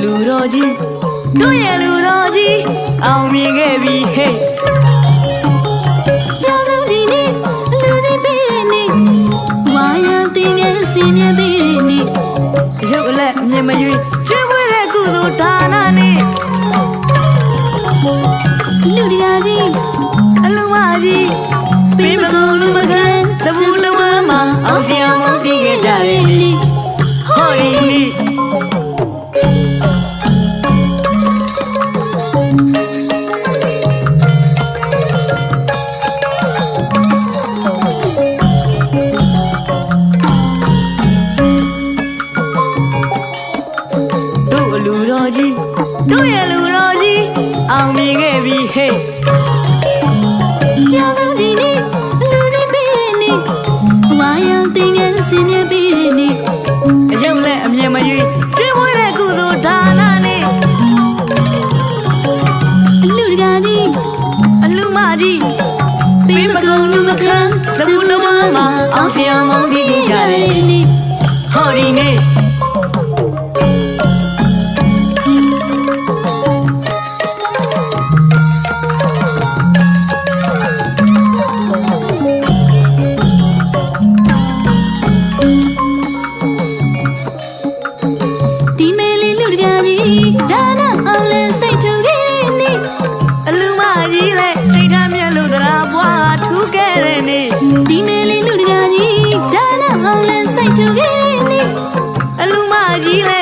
လူတော်ကြီးတို့ရဲ့လူတော်ကြီးအောင်မြင်ခဲ့ပြီဟဲ့ကြောက်စုံဒီနေ့လူကြီးပေးတဲ့နေ့ဝါရတင်ငယ်စင်မြပေးတဲ့နေ့ရုပ်လက်မြင်မရွေးကျွေးမွေးတဲ့ကုသိုလ်ဒါနနေ့လူတရားကြီးအလူမကြီးပေးမကုန်လူမခံသဘူးလဝမ်းမှာအောင်စရာမတည်ခဲ့ကြတဲ့နေ့ဟောဒီနေ့လူတော်ကြီးတို့ရဲ့လူတော်ကြီးအောင်မြင်ခဲ့ပြီဟဲ့ကြောက်စုံဒီနေ့လူကြီးပေးတဲ့နေ့ဝါရတင်ငယ်စင်မြပေးတဲ့နေ့အယုံနဲ့အမြင်မရွေးကျွေးမွေးတဲ့ကုသိုလ်ဒါနနေ့လူတရားကြီးအလူမကြီးပေးမကုန်လူမခံသဘူးလဝမ်းမှာအောင်စရာမတည်ခဲ့ကြတဲ့နေ့ဟောဒီနေ့ဒါနအောင်လဲစိတ်ထူခဲ့တဲ့နေ့အလူမကြီးလဲစိတ်ထားမြတ်လို့တရားပွားထူးခဲ့တဲ့နေ့ဒီမေလေးလူတရားကြီးဒါနအောင်လဲစိတ်ထူခဲ့တဲ့နေ့အလူမကြီးလဲ